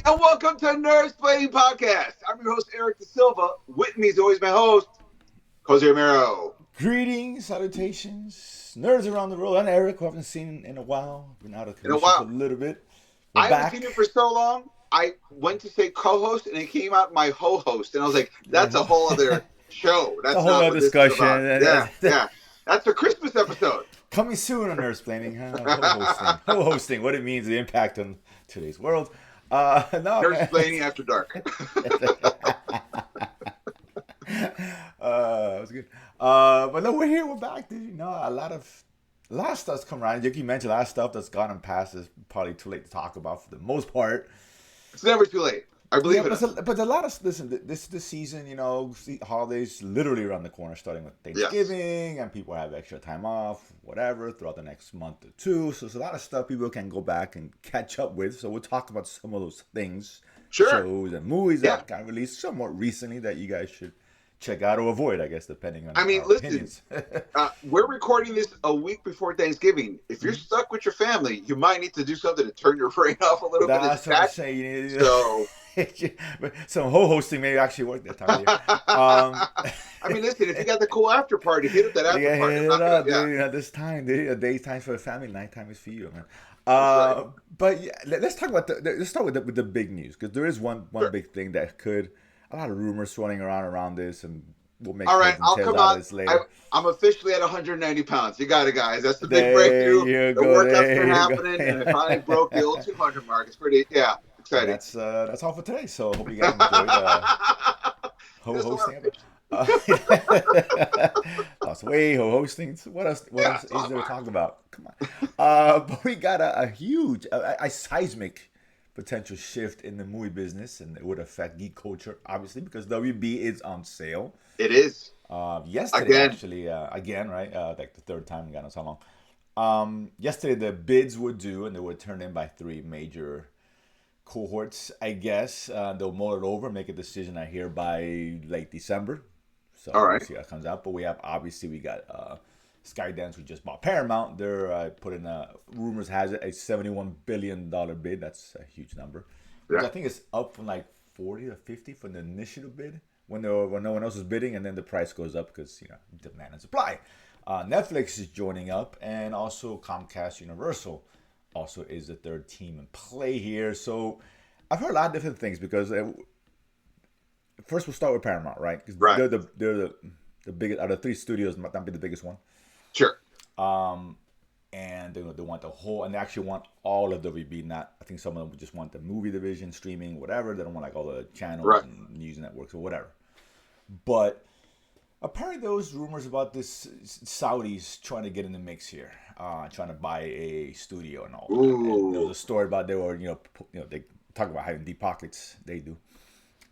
and welcome to Nerdsplaining Podcast. I'm your host, Eric Da Silva. With me is always my host, Jose Romero. Greetings, salutations, nerds around the world. I'm Eric, who I haven't seen in a while. Been out of In a commission for a while, little bit. We're I haven't seen back. you for so long. I went to say co-host, and it came out my ho-host, and I was like, "That's a Yeah, whole other show. it's a That's whole not other what this is about." discussion. Yeah, yeah. That's a Christmas episode. Coming soon on Nerdsplaining, ho-hosting. Ho-hosting, what it means, the impact on today's world. No, man. Nerdsplaining after dark. That was good. But no, we're here. We're back, dude. You know, a lot of stuff's come around. You mentioned a lot of stuff that's gone and passed is probably too late to talk about for the most part. It's never too late. I Yeah, believe in us. but a lot of listen. This season, you know, holidays literally around the corner, starting with Yes. Thanksgiving, and people have extra time off, whatever, throughout the next month or two. So it's a lot of stuff people can go back and catch up with. So we'll talk about some of those things, Sure. shows and movies Yeah. that got released somewhat recently that you guys should check out or avoid, I guess, depending on I mean, our listen. opinions. We're recording this a week before Thanksgiving. If you're stuck with your family, you might need to do something to turn your brain off a little bit. That's what I'm saying. You need So, some hosting may actually work that time of year. I mean, listen, if you got the cool after party, hit up that after Yeah, party. hit I'm it not up, gonna, yeah, dude. You know, this time, dude, a day's time for the family, nighttime is for you, man. that's right. But yeah, let's talk about let's start with the big news because there is one Sure. big thing that could a lot of rumors swirling around this, and we'll make All right, heads and I'll tails come out of out. this later. I'm officially at 190 pounds. You got it, guys. That's the big There breakthrough. you The go. workouts are There you happening, and I finally broke the old go. 200 mark. It's pretty, yeah, And exciting. that's all for today. So hope you guys enjoyed There's a lot hosting. of pictures. Uh, Lost weight, hosting. What else? What Yeah, else it's is all there to fine. talk about? Come on. But we got a huge, a seismic potential shift in the movie business, and it would affect geek culture, obviously, because WB is on sale. It is Yesterday, again. actually, again, right? Like the third time, God knows how long. Yesterday, the bids were due, and they were turned in by three major cohorts, I guess. They'll mull it over, make a decision, I hear, by late December. So All we'll right. see how it comes out. But we got Skydance, who just bought Paramount. They're putting, rumors has it, a $71 billion bid. That's a huge number, which Yeah. I think is up from like 40 to 50 from the initial bid when no one else is bidding, and then the price goes up because demand and supply. Netflix is joining up, and also Comcast Universal also is the third team in play here. So I've heard a lot of different things because first we'll start with Paramount, right? Because Right. they're the biggest out of three studios, might not be the biggest one. Sure. And they want the whole, and they actually want all of WB. Not, I think some of them just want the movie division, streaming, whatever. They don't want like all the channels Right. and news networks or whatever. But apparently, there was rumors about this Saudis trying to get in the mix here, trying to buy a studio and all that. And there was Ooh. a story about they were, they talk about having deep pockets. They do,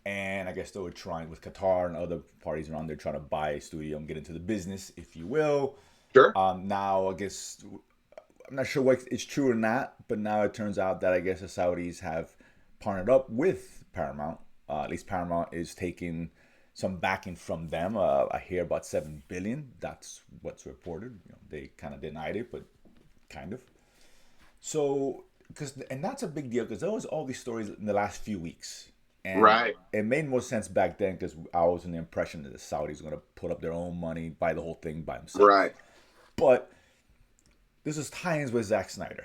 and I guess they were trying with Qatar and other parties around there trying to buy a studio and get into the business, if you will. Sure. Now, I guess I'm not sure what it's true or not, but now it turns out that I guess the Saudis have partnered up with Paramount. At least Paramount is taking some backing from them. I hear about 7 billion. That's what's reported. They kind of denied it, but kind of. So, and that's a big deal because there was all these stories in the last few weeks, and Right. it made more sense back then because I was in the impression that the Saudis were going to put up their own money, buy the whole thing by themselves. Right. But this is tie-ins with Zack Snyder.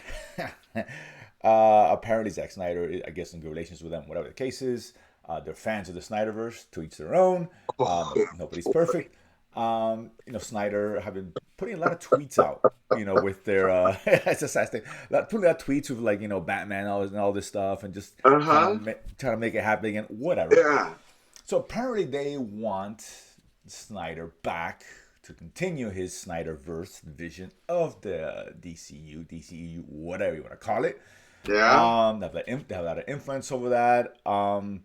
Apparently, Zack Snyder, I guess, in good relations with them, whatever the case is. They're fans of the Snyderverse, to each their own. Nobody's perfect. Snyder have been putting a lot of tweets out, with their, it's a sad thing, putting out tweets with, like, Batman and all this stuff, and just Uh huh. trying to make it happen again, whatever. Yeah. So apparently they want Snyder back to continue his Snyderverse vision of the DCU, whatever you want to call it. Yeah. They have a lot of influence over that. I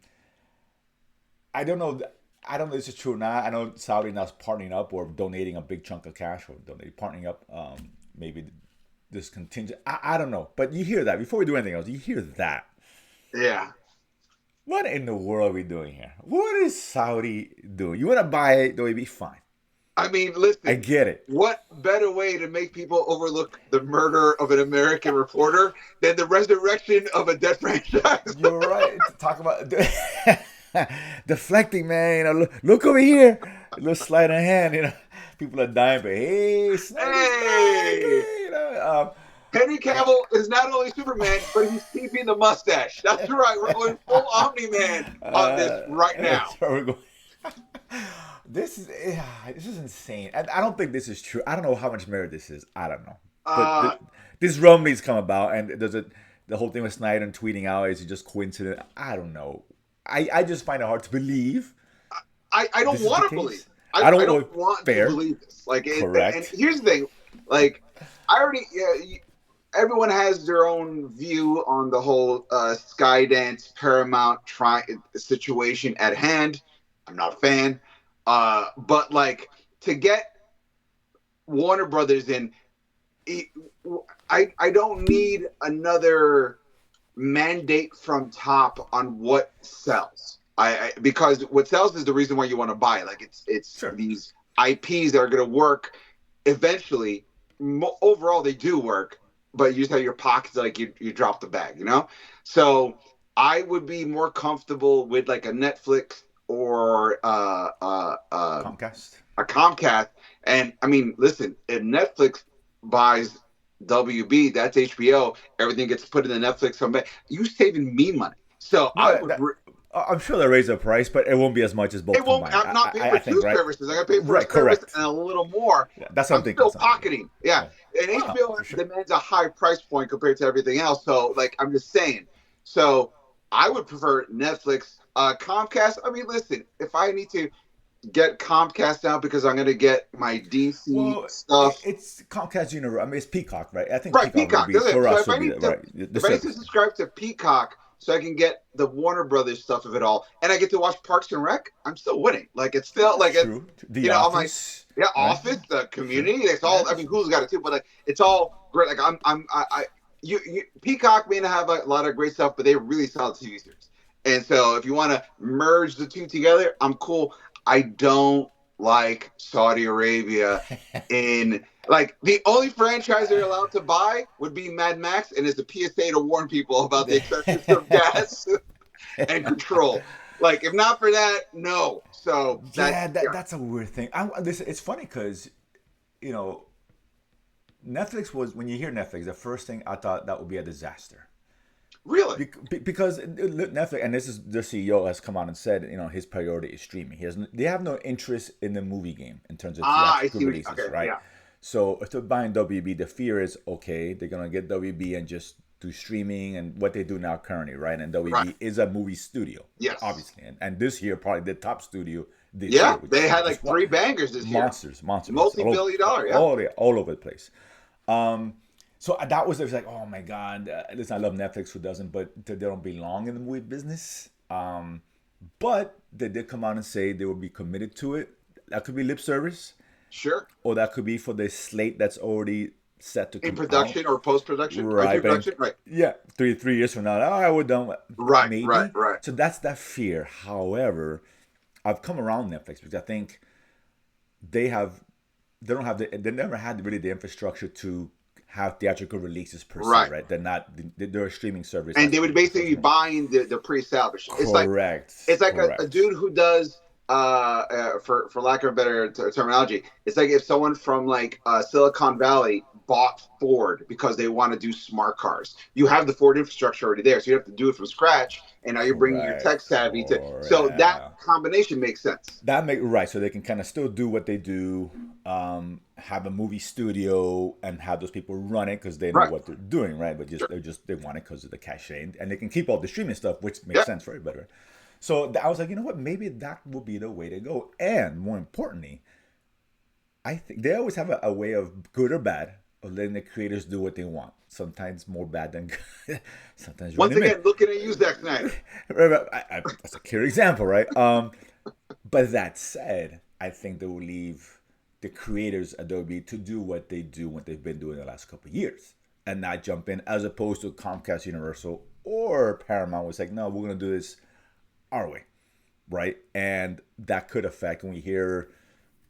don't know. I don't know if this is true or not. I know Saudi now is partnering up or donating a big chunk of cash or partnering up. Maybe this contingent. I don't know. But you hear that. Before we do anything else, you hear that. Yeah. What in the world are we doing here? What is Saudi doing? You want to buy it, though, it'd be fine. I mean, I listen, get it. what better way to make people overlook the murder of an American reporter than the resurrection of a dead franchise? You're right. Talk about deflecting, man. You know, look over here. A little sleight of hand. You know, people are dying, but hey, Snyder's back. Hey, You know, Henry Cavill is not only Superman, but he's keeping the mustache. That's right. We're going full Omni Man on this right now. that's where we're going. This is insane. I don't think this is true. I don't know how much merit this is. I don't know. But Uh, this rumblings come about, and the whole thing with Snyder and tweeting out is it just coincident? I don't know. I just find it hard to believe I don't this is the want to believe. case. I don't I know. don't want to Fair, believe this. Like, and correct. here's the thing. Like, I already. Everyone has their own view on the whole Skydance Paramount situation at hand. I'm not a fan, but like to get Warner Brothers in, I don't need another mandate from top on what sells. Because what sells is the reason why you want to buy. Like it's Sure. these IPs that are going to work eventually. Overall, they do work, but you just have your pockets like you drop the bag, you know. So I would be more comfortable with like a Netflix or Comcast. a Comcast. And I mean, listen, if Netflix buys WB, that's HBO. Everything gets put in the Netflix. You saving me money. So I No, would. I'm sure they raise the price, but it won't be as much as both It won't. combined. I'm not paying I for two think, right? services. I got to pay for a Right, service correct. and a little more. Yeah, that's what I'm I'm thinking. still pocketing. Yeah, and Oh, HBO for sure. demands a high price point compared to everything else. So, like, I'm just saying. So, I would prefer Netflix, Comcast. I mean, listen, if I need to get Comcast now because I'm going to get my DC Well, stuff. it's Comcast Universe. I mean, it's Peacock, right? I think Right, Peacock will Peacock. be for So us. Will be the, right the if I need to service. subscribe to Peacock so I can get the Warner Brothers stuff of it all, and I get to watch Parks and Rec, I'm still winning. Like it's still That's like it's true. The I'm like, Office, yeah, right? Office, the For sure. Community. It's all. I Yes. mean, Hulu's got it too, but like it's all great. Like you Peacock may not have a lot of great stuff, but they're really solid TV series. And so if you want to merge the two together, I'm cool. I don't like Saudi Arabia in like the only franchise they're allowed to buy would be Mad Max, and it's a PSA to warn people about the excesses of gas and control. Like if not for that, no. So Yeah, yeah, that's a weird thing. It's funny because, you know, Netflix was, when you hear Netflix, the first thing I thought that would be a disaster. really, Because Netflix, and this is the CEO has come out and said, you know, his priority is streaming. They have no interest in the movie game in terms of I theatrical see. releases, Okay, right? yeah, So if they're buying WB, the fear is okay, they're gonna get WB and just do streaming and what they do now currently, right? And right, WB is a movie studio, yes, obviously, and this year probably the top studio this yeah. year, which They had just like three bangers this year, monsters, multi-billion dollar. Yeah, all over the place. Um, so that was, it was like, oh my god, listen, I love Netflix. Who doesn't? But they don't belong in the movie business. But they did come out and say they will be committed to it. That could be lip service, sure. or that could be for the slate that's already set to In come out. production or post production, Right, but pre-production, right, yeah, three years from now, oh, we're done. right, Maybe. right. So that's that fear. However, I've come around Netflix because I think they have, they never had really the infrastructure to have theatrical releases per se, Right. right? They're a streaming service. And they would basically be buying the pre-established. Correct. It's like a Correct. dude who does for lack of a better terminology, it's like if someone from like Silicon Valley bought Ford because they want to do smart cars. You have the Ford infrastructure already there, so you have to do it from scratch, and now you're bringing your tech savvy to. So Yeah. that combination makes sense. That make right, so they can kind of still do what they do, have a movie studio, and have those people run it because they know Right. what they're doing, right? But Sure. they want it because of the cachet, and they can keep all the streaming stuff, which makes Yeah. sense for everybody. Right? So I was like, you know what? Maybe that will be the way to go. And more importantly, I think they always have a way of good or bad of letting the creators do what they want. Sometimes more bad than good. Sometimes Once really again, looking at you, Zack Snyder. that's a clear example, right? But that said, I think they will leave the creators Adobe to do what they do, what they've been doing the last couple of years, and not jump in, as opposed to Comcast, Universal, or Paramount was like, no, we're gonna do this our way, right? And that could affect when we hear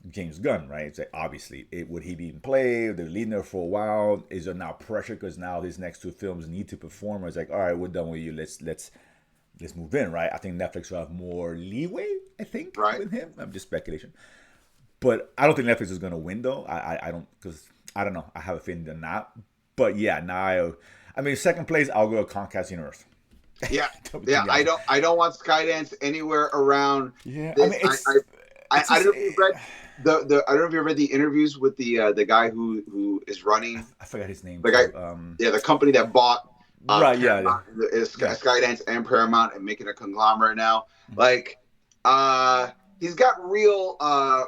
James Gunn, right? It's like obviously, would he be in play? They're leading there for a while. Is there now pressure because now these next two films need to perform? Or it's like, all right, we're done with you. Let's move in, right? I think Netflix will have more leeway. I think right. with him. I'm just speculation, but I don't think Netflix is going to win though. I don't because I don't know. I have a feeling they're not. But yeah, now I mean, second place, I'll go Comcast Universe. Yeah, To be yeah. honest. I don't want Skydance anywhere around Yeah, I this. mean, it's I just don't know if you read the I don't know if you read the interviews with the guy who is running I forgot his name the guy. too. Yeah, the company that bought Right, yeah, yeah, Paramount, is yeah. Skydance and Paramount, and making a conglomerate now. Mhm. Like, he's got real.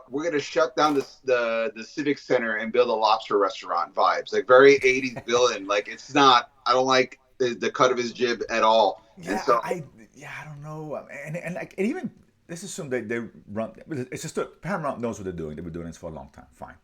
We're gonna shut down the Civic Center and build a lobster restaurant vibes. Like very '80s villain. Like it's not. I don't like the cut of his jib at all. And Yeah, so yeah, I don't know, and like and even let's assume they run. It's just Paramount knows what they're doing. They've been doing this for a long time, fine.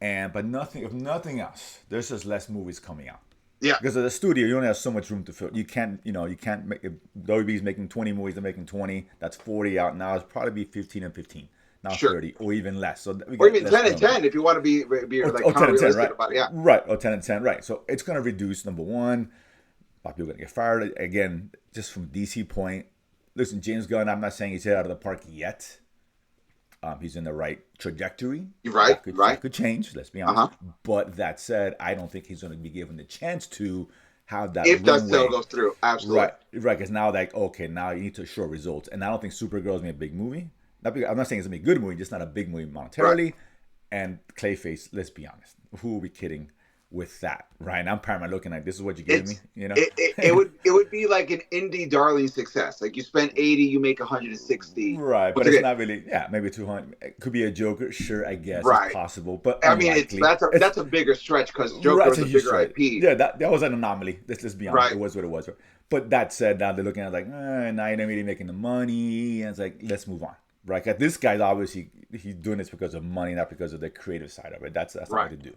And but nothing, if nothing else, there's just less movies coming out yeah, because of the studio. You only have so much room to fill. You can't make. If WB's making 20 movies, they're making 20. That's 40 out now. It's probably be 15 and 15, not sure. 30 or even less. So we Or got even less 10 and film. 10 if you want to be like Or kind 10 of and 10, realistic right? about it. Yeah, Right, or 10 and 10, right. So it's going to reduce, number one, a lot of people are going to get fired. Again, just from DC point, listen, James Gunn, I'm not saying he's hit out of the park yet. He's in the right trajectory. you're right, That right. could change, let's be Uh honest. huh. But that said, I don't think he's going to be given the chance to have that If that sale runway. goes through, absolutely. Right, right. Because now, like, okay, now you need to show results. And I don't think Supergirl is going to be a big movie. Not because, I'm not saying it's going to be a good movie, just not a big movie Right. monetarily. And Clayface, let's be honest, who are we kidding with that, right? And I'm Paramount looking like, this is what you're giving me, It's you know? it would be like an indie darling success. Like you spend 80, you make 160. Right, but Once it's again, not really, yeah, maybe 200. It could be a Joker, sure, I guess. It's right. possible, but I mean, unlikely. It's that's a bigger stretch because right, Joker it's is a a huge bigger strike. IP. Yeah, that was an anomaly. Let's be honest. Right. It was what it was. But that said, now they're looking at it like, now you're not really making the money. And it's like, let's move on. Right? 'Cause this guy's obviously, he's doing this because of money, not because of the creative side of it. That's not Right. what they do.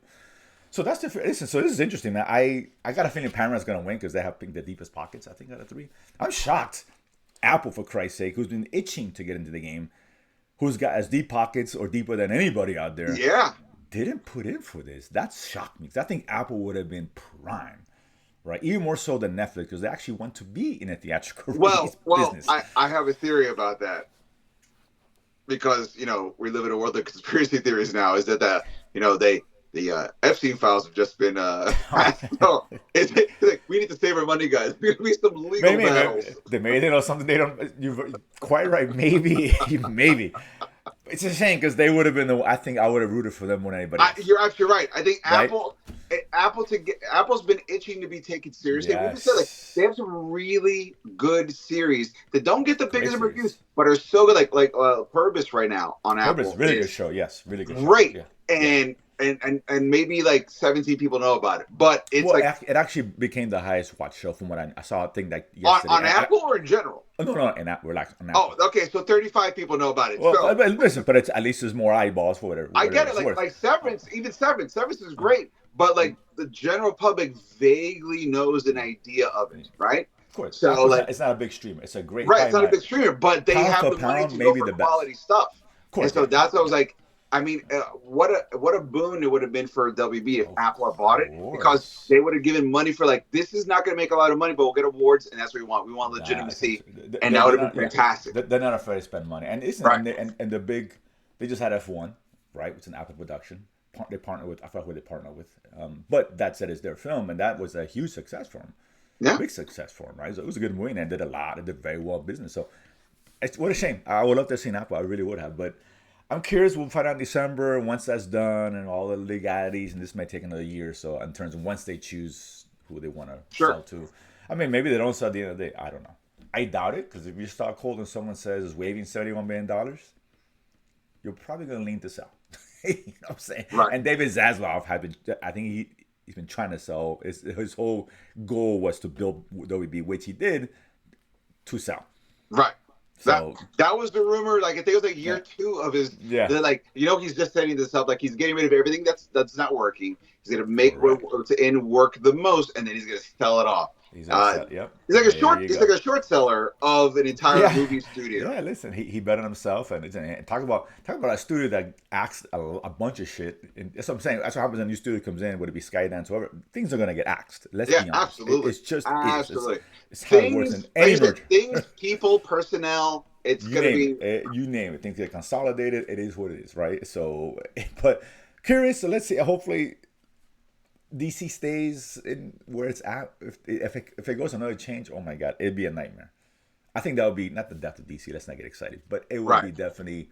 So that's the listen. So this is interesting, man. I got a feeling Paramount's gonna win because they have the deepest pockets. I think out of three. I'm shocked. Apple, for Christ's sake, who's been itching to get into the game, who's got as deep pockets or deeper than anybody out there, Yeah. didn't put in for this. That shocked me. 'Cause I think Apple would have been prime, right? Even more so than Netflix because they actually want to be in a theatrical release business. I have a theory about that because we live in a world of conspiracy theories now. Is that the Epstein files have just been passed. So it's like we need to save our money, guys. There's gonna be some legal maybe battles. they made it or something. They don't. You're quite right. Maybe, maybe. It's a shame because they would have been the. I think I would have rooted for them more than anybody else. You're absolutely right. I think Right? Apple's been itching to be taken seriously. We just said like Yes. they have some really good series that don't get the Great biggest of reviews, series. but are so good. Like Purpose right now on Purpose, Apple really good is show. Yes, really good show. great, Yeah. and and maybe like 17 people know about it, but it's Well, like it actually became the highest watch show from what I saw. I think that on, yesterday. on Apple or in general. No, and that relax on Oh, Apple. okay, so 35 people know about it. Well, So but listen, but it's at least there's more eyeballs for whatever. I get it. It's worth. Like Severance, even Severance is great, but like the general public vaguely knows an idea of it, right? Of course, So Apple's like, not, it's not a big streamer. It's a great. right, it's not a probably big streamer, but they pound have for the money pound, to go maybe for the best. quality stuff. Of course, And so yeah. that's what I was like. I mean, what a boon it would have been for WB if Of Apple had bought it, because course. they would have given money for like this is not going to make a lot of money, but we'll get awards, and that's what we want. We want Nah, legitimacy, essentially. and that would have been Yeah, fantastic. they're not afraid to spend money, and it's Right. and the big. They just had F1, right? It's an Apple production. They partner with. I forgot who they partner with. But that said, it's their film, and that was a huge success for them. Yeah, Big success for them, right? So it was a good movie, and they did a lot. It did very well business. So what a shame. I would love to have seen Apple. I really would have, but. I'm curious. We'll find out in December once that's done and all the legalities, and this may take another year or so in terms of once they choose who they want to sure. sell to. I mean, maybe they don't sell at the end of the day. I don't know. I doubt it because if you start cold and someone says it's waiving $71 million, you're probably going to lean to sell. You know what I'm saying? Right. And David Zaslav had been. I think he's been trying to sell. His whole goal was to build WB, which he did to sell. Right. So That was the rumor. Like I think it was like year two of his. Yeah. Like he's just setting this up. Like he's getting rid of everything that's not working. He's gonna make Correct. what's in work the most, and then he's gonna sell it off. He's Uh, upset. Yep. he's like a There short. you He's like go. a short seller of an entire Yeah, movie studio. yeah. Listen, he bettered himself, and talk about a studio that acts a bunch of shit. And that's what I'm saying. That's what happens when a new studio comes in, would it be Skydance, whoever. Things are gonna get axed. Let's Yeah, be honest. absolutely, It's just is. absolutely. It's how it works in Things like any you said, merger. things, people, personnel. It's You gonna name be it. You name it. Things get consolidated. It is what it is, right? So, but curious. So let's see. Hopefully, DC stays in where it's at. If it goes another change, oh my god, it'd be a nightmare. I think that would be not the death of DC. Let's not get excited, but it would right. be definitely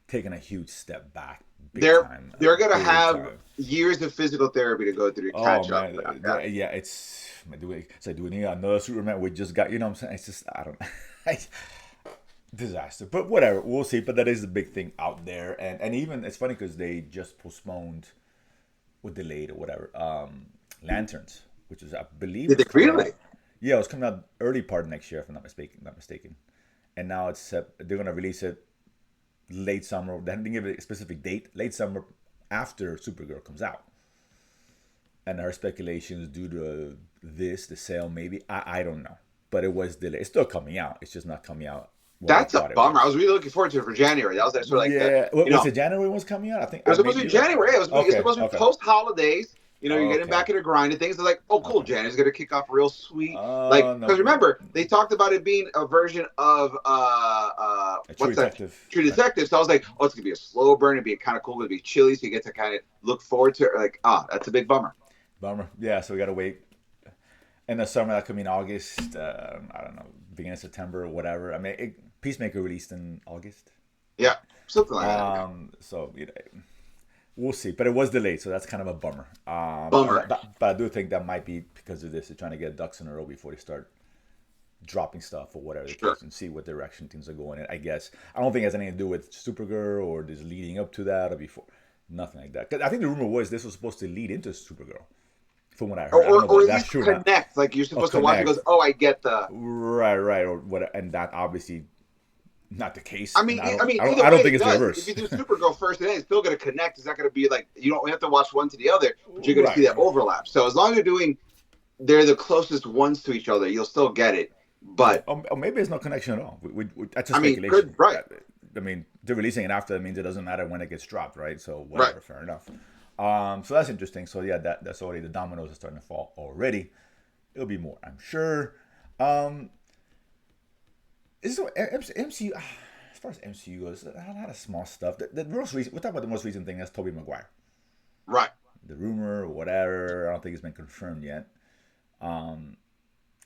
taking a huge step back, big They're time, they're gonna big have time. years of physical therapy to go through to Oh catch up. man, Yeah. yeah, it's man, do we need another Superman? We just got, you know what I'm saying? It's just I don't disaster, but whatever, we'll see. But that is the big thing out there, and even it's funny because they just postponed or delayed or whatever. Lanterns, which is I believe Did was they coming really? out. Yeah, it was coming out early part of next year, if I'm not mistaken. Not mistaken. And now it's they're gonna release it late summer. They didn't give it a specific date. Late summer after Supergirl comes out. And our speculations due to this, the sale, maybe I don't know, but it was delayed. It's still coming out. It's just not coming out when they That's a thought it bummer. I was. was really looking forward to it for January. That was that sort of like the Yeah, you was know it January when it was coming out? I think it was supposed maybe to be you're right. January. It's Okay, supposed to be okay, post holidays. You're getting okay, back into grind and things are like, oh, cool. okay. January's going to kick off real sweet. Like, because No, remember, they talked about it being a version of, a True what's that? Detective. True Detective. So I was like, oh, it's going to be a slow burn. It'd be kind of cool. It'd be chilly. So you get to kind of look forward to it. Like, that's a big bummer. Bummer. Yeah, so we gotta wait. In the summer, that could mean August. I don't know, beginning of September or whatever. I mean, Peacemaker released in August. Yeah. Something like that. Yeah. So we'll see. But it was delayed, so that's kind of a bummer. Bummer. But I do think that might be because of this. They're trying to get ducks in a row before they start dropping stuff or whatever the Sure. case, and see what direction things are going in. I guess I don't think it has anything to do with Supergirl or this leading up to that or before. Nothing like that. 'Cause I think the rumor was this was supposed to lead into Supergirl, from what I heard. I don't know Or if at that's least true or not. connect. Like, you're Or supposed to watch it and connect. goes, oh, I get the. Right, or what? And that obviously not the case. And Either I don't way think it it's does. If reverse. you do Supergirl first and then it's still going to connect. It's not going to be like you don't have to watch one to the other, but you're going to see Right. that overlap. So as long as they're the closest ones to each other, you'll still get it. Yeah. But Or maybe there's no connection at all. That's a I mean, good, speculation. right, I mean, they're releasing it after. That means it doesn't matter when it gets dropped, right? So right. whatever, fair enough. So that's interesting. So yeah, that's already the dominoes are starting to fall already. It'll be more, I'm sure. Um, is MCU? As far as MCU goes, a lot of small stuff. The most recent, we're talking about the most recent thing. That's Tobey Maguire. Right. The rumor or whatever. I don't think it's been confirmed yet. Um,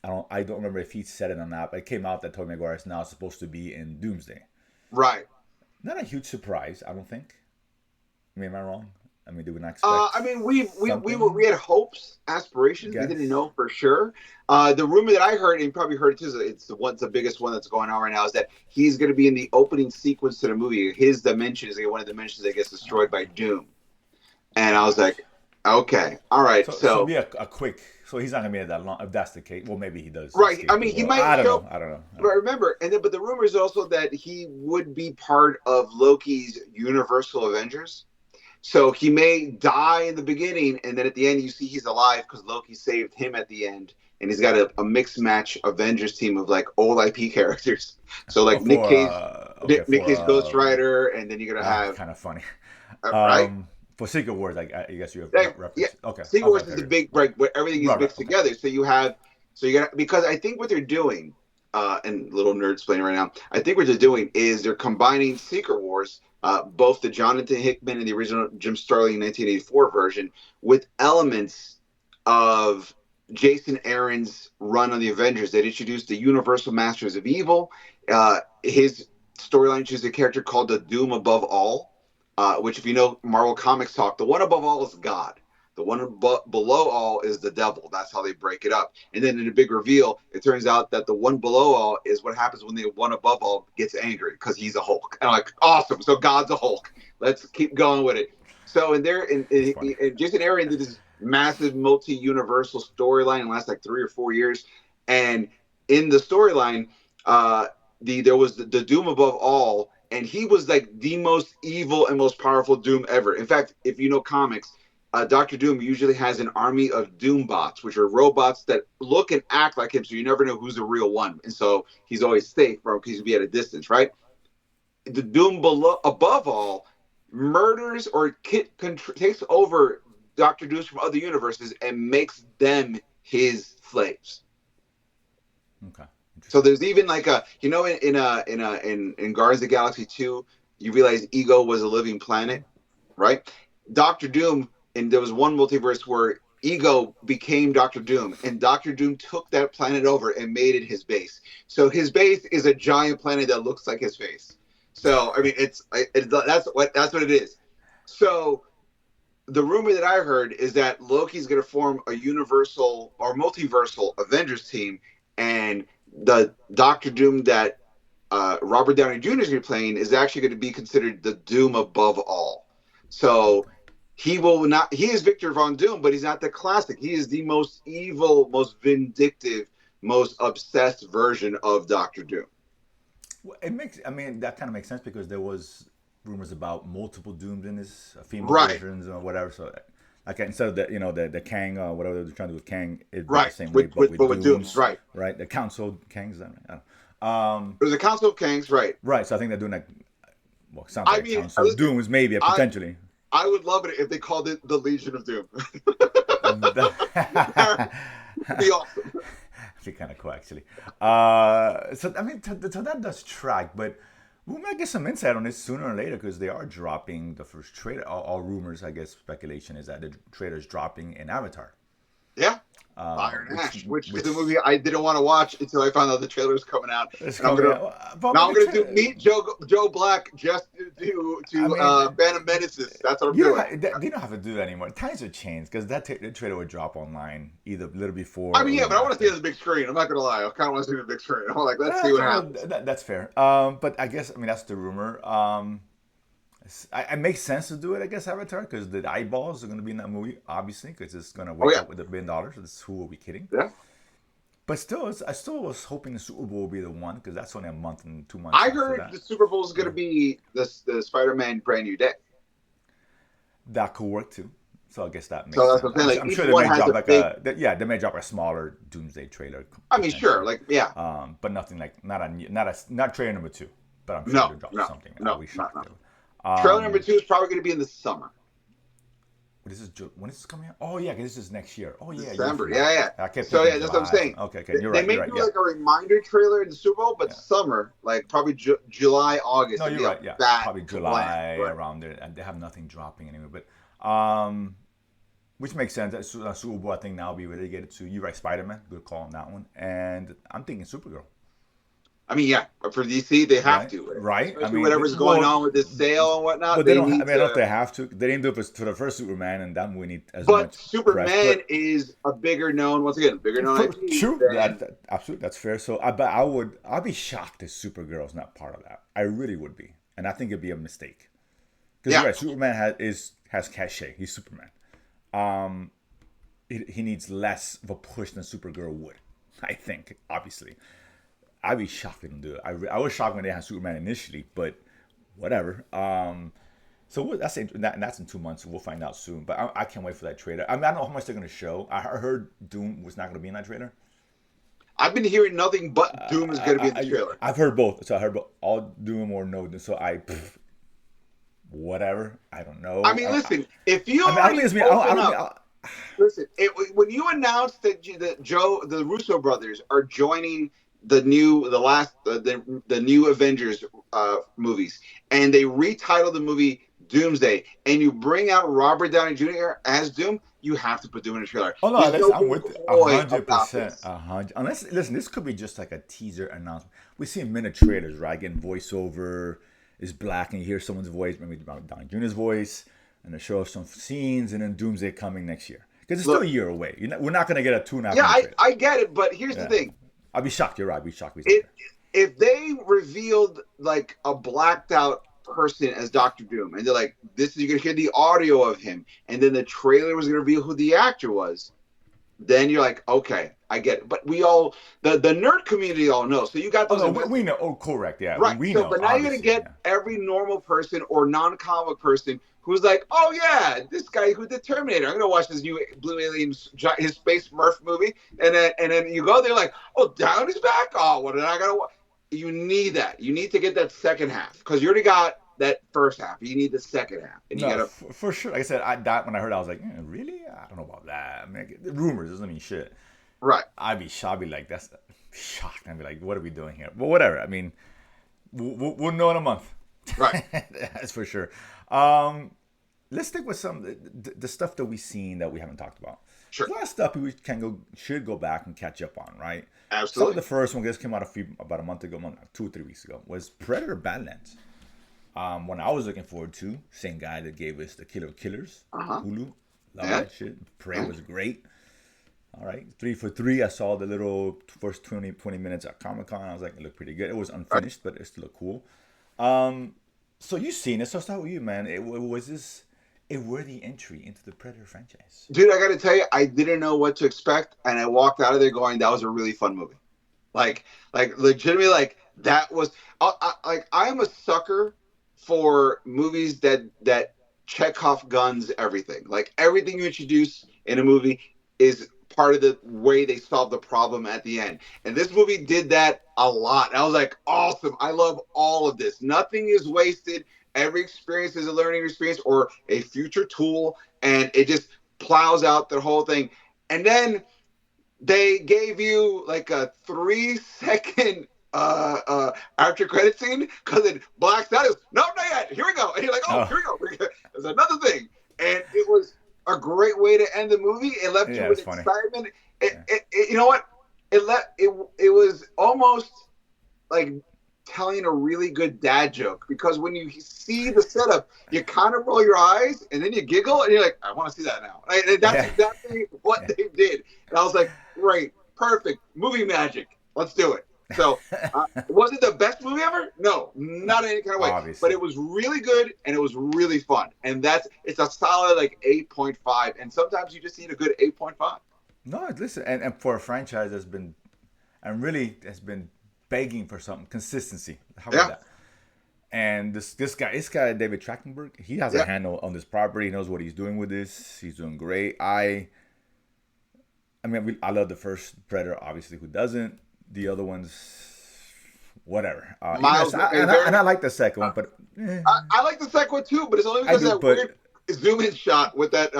I don't remember if he said it or not, but it came out that Tobey Maguire is now supposed to be in Doomsday. Right. Not a huge surprise, I don't think. I mean, am I wrong? I mean, did we not expect I mean, we something? had hopes, I aspirations. We didn't guess. know for sure. The rumor that I heard, and you probably heard it too, the biggest one that's going on right now, is that he's going to be in the opening sequence to the movie. His dimension is one of the dimensions that gets destroyed by Doom. And I was like, Gosh. okay, all right. So So be a quick. So he's not gonna be that long. If that's the case, well, maybe he does right, I escape the mean, he world. might I don't know. show. I don't know. I But don't remember, but the rumor is also that he would be part of Loki's Universal Avengers. So he may die in the beginning, and then at the end you see he's alive because Loki saved him at the end, and he's got a mixed match Avengers team of like old IP characters. So know. like Nick Cage, Okay, Nick for Cage Ghost Rider, and then you're gonna have kind of funny. right. For Secret Wars, I guess you have Like, yeah, reference. Okay, Secret okay, Wars okay, is the okay. big Okay. break where everything is Right, mixed okay. together. So you got because I think what they're doing, and little nerd explaining right now. I think what they're doing is they're combining Secret Wars, both the Jonathan Hickman and the original Jim Starlin 1984 version, with elements of Jason Aaron's run on the Avengers that introduced the Universal Masters of Evil. His storyline introduced a character called the Doom Above All, which, if you know Marvel Comics talk, the one above all is God. The one below all is the devil. That's how they break it up. And then in a big reveal, it turns out that the one below all is what happens when the one above all gets angry because he's a Hulk. And I'm like, awesome. So God's a Hulk. Let's keep going with it. So That's funny. in Jason Aaron did this massive multi-universal storyline in the last like 3 or 4 years. And in the storyline, there was the Doom above all, and he was like the most evil and most powerful Doom ever. In fact, if you know comics, Doctor Doom usually has an army of Doombots, which are robots that look and act like him, so you never know who's the real one. And so he's always safe, bro, because he'll be at a distance, right? The Doom below, above all, murders or takes over Doctor Dooms from other universes and makes them his slaves. Okay. So there's even like a, in Guardians of the Galaxy 2, you realize Ego was a living planet, right? Doctor Doom, and there was one multiverse where Ego became Doctor Doom, and Doctor Doom took that planet over and made it his base. So his base is a giant planet that looks like his face. So I mean, that's what it is. So the rumor that I heard is that Loki's going to form a universal or multiversal Avengers team, and the Doctor Doom that Robert Downey Jr. is going to be playing is actually going to be considered the Doom above all. So he will not. He is Victor Von Doom, but he's not the classic. He is the most evil, most vindictive, most obsessed version of Doctor Doom. Well, it makes. I mean, that kind of makes sense because there was rumors about multiple Dooms in this female Right, versions or whatever. So, like instead of the Kang, whatever they're trying to do with Kang, it'd be the right. same way, but with But with Dooms, Dooms, right? right? The Council Kangs. I don't know. There's a Council of Kangs, right? Right. So I think they're doing like, well, sounds I like mean, Council of listen, Dooms, maybe I potentially. I would love it if they called it the Legion of Doom. That'd be awesome. Be kind of cool, actually. So I mean, so that does track, but we might get some insight on this sooner or later because they are dropping the first trailer. All rumors, I guess, speculation is that the trailer's dropping in Avatar. Yeah. Fire and Ash, which is which the movie I didn't want to watch until I found out the trailer was coming out. it's And I'm coming gonna out. now I'm gonna do meet Joe Black just to Phantom Menaces. That's what I'm doing. You don't have to do that anymore. Times have changed because the trailer would drop online either a little before. I mean, or yeah, but I want to see it after. on the big screen. I'm not gonna lie. I kind of want to see it on the big screen. I'm like, let's see what happens. That's fair. But I guess that's the rumor. It makes sense to do it, I guess, Avatar, because the eyeballs are going to be in that movie, obviously, because it's going to Oh wake yeah, up with $1 billion. This who will be kidding? yeah. But still, I still was hoping the Super Bowl will be the one, because that's only a month and 2 months I after heard that. the Super Bowl is gonna be the Spider-Man Brand New Day. That could work too. So I guess that makes So that's sense. what I'm saying. Like I'm each sure they one may has drop a like big. they may drop a smaller Doomsday trailer. I mean, sure. Potentially. Like, yeah. But nothing like not trailer number 2. But I'm sure No, they'll drop no, something. I'll no, be no, shocked. no. If. Trailer number 2 is probably gonna be in the summer. When is this coming out? Oh yeah, 'cause this is next year. Oh yeah, December. Yeah, yeah. I kept So thinking yeah, that's what I'm July. saying. Okay, They, you're they right. may You're right. do Yeah, like a reminder trailer in the Super Bowl, but yeah. summer, like probably July, August. No, would you're be a right. Yeah, bad probably plan. July Right. around there, and they have nothing dropping anyway. But which makes sense. That Super Bowl, I think now will be relegated to you right, Spider-Man. Good call on that one. And I'm thinking Supergirl. I mean, yeah, but for DC, they have Right, to, right. I especially mean, whatever's going on with this sale and whatnot. but they They don't. I need mean, I don't know if to. they have to. They didn't do it for the first Superman, and that we need as But much press. Superman But is a bigger known, once again, bigger known IP true, than. absolutely, that's fair. So, I'd be shocked if Supergirl's not part of that. I really would be, and I think it'd be a mistake. Because Yeah. you're right, Superman has cachet. He's Superman. He needs less of a push than Supergirl would. I think, obviously. I'd be shocked if they don't do it. I was shocked when they had Superman initially, but whatever. So that's in 2 months. So we'll find out soon. But I can't wait for that trailer. I mean, I don't know how much they're going to show. I heard Doom was not going to be in that trailer. I've been hearing nothing but Doom is going to be in the trailer. I've heard both. So I heard both, all Doom or no Doom. So whatever. I don't know. I mean, listen, if you I don't already think it's me. open up, listen, when you announced that the Russo brothers are joining the new Avengers movies, and they retitled the movie Doomsday, and you bring out Robert Downey Jr. as Doom, you have to put Doom in the trailer. Oh no, I'm with 100%. 100%. 100. Unless, listen, this could be just like a teaser announcement. We see minute trailers, right? Getting voiceover is black, and you hear someone's voice, maybe Downey Jr.'s voice, and they show us some scenes, and then Doomsday coming next year because it's still a year away. We're not gonna get a 2.5. Yeah, I get it, but here's the thing. I'd be shocked. You're right. I'd be shocked. If they revealed like a blacked out person as Doctor Doom, and they're like, "This is you're gonna hear the audio of him," and then the trailer was gonna reveal who the actor was, then you're like, "Okay, I get it." But we all, the nerd community, all know. So you got those. We know. Oh, correct. Yeah, right. We so, know. but now you're gonna get every normal person or non-comic person who's like, oh yeah, this guy who did Terminator. I'm gonna watch this new Blue Aliens, his Space Murph movie, and then you go there like, oh, Downey's back. Oh, what did I gotta watch? You need that. You need to get that second half because you already got that first half. You need the second half, and you No, gotta for sure. Like I said, that when I heard, I was like, really? I don't know about that. I mean, rumors doesn't mean shit. right, I'd be shocked. I'd be like, that's shocked. I'd be like, what are we doing here? But whatever. I mean, we'll know in a month. right, That's for sure. Um, let's stick with some the stuff that we've seen that we haven't talked about. sure, There's a lot of stuff we should go back and catch up on, right? Some of absolutely, the first one just came out about a month ago, 2 or 3 weeks ago, was Predator Badlands. One I was looking forward to, same guy that gave us the Killer Killers, uh huh, Hulu. Love yeah, that shit. Prey yeah. was great. All right, 3 for 3. I saw the little first 20 minutes at Comic Con. I was like, it looked pretty good. It was Right. unfinished, but it still looked cool. Um, so you've seen it. So I'll start with you, man. Was this a worthy entry into the Predator franchise? Dude, I got to tell you, I didn't know what to expect, and I walked out of there going, "That was a really fun movie." Like legitimately, like that was. Like I am a sucker for movies that check off guns everything. Like everything you introduce in a movie is part of the way they solve the problem at the end. And this movie did that a lot. And I was like, awesome. I love all of this. Nothing is wasted. Every experience is a learning experience or a future tool, and it just plows out the whole thing. And then they gave you like a 3 second after credit scene because it blacks out. It was, no, not yet. Here we go. And you're like, oh, Oh, here we go. There's another thing. And it was a great way to end the movie. It left you yeah, with it's funny. excitement. Yeah, You know what? It was almost like telling a really good dad joke because when you see the setup, you kind of roll your eyes and then you giggle and you're like, I want to see that now. And that's yeah, exactly what yeah. they did. And I was like, great, perfect, movie magic. Let's do it. So, was it the best movie ever? No, not in any kind of way. But Obviously. it was really good and it was really fun. And it's a solid like 8.5. And sometimes you just need a good 8.5. No, listen, and for a franchise that's been and really has been begging for something consistency. How about Yeah, that? And this guy David Trachtenberg, he has a yeah. handle on this property. He knows what he's doing with this. He's doing great. I mean, I love the first Predator. Obviously, who doesn't? The other ones, whatever. Miles, And I like the second one, but I like the second one too, but it's only I because do. of that But weird zoom in shot with that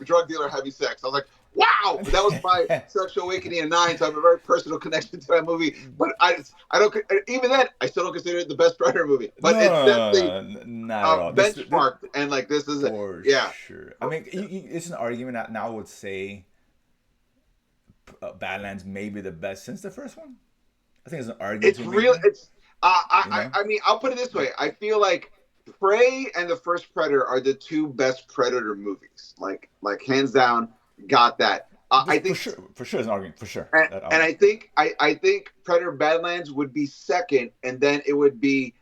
drug dealer having sex. I was like, wow, that was my sexual awakening at 9. So I have a very personal connection to that movie. But I don't even then I still don't consider it the best Predator movie. But it's definitely no, not at all. This benchmarked and like this is a for yeah. sure. I mean, it's an argument that now I would say Badlands may be the best since the first one. I think it's an argument It's to make real. there. It's You know? I mean I'll put it this way. I feel like Prey and the first Predator are the two best Predator movies. Like hands down, got that. I think For sure, it's an argument for sure. and I think Predator Badlands would be second, and then it would be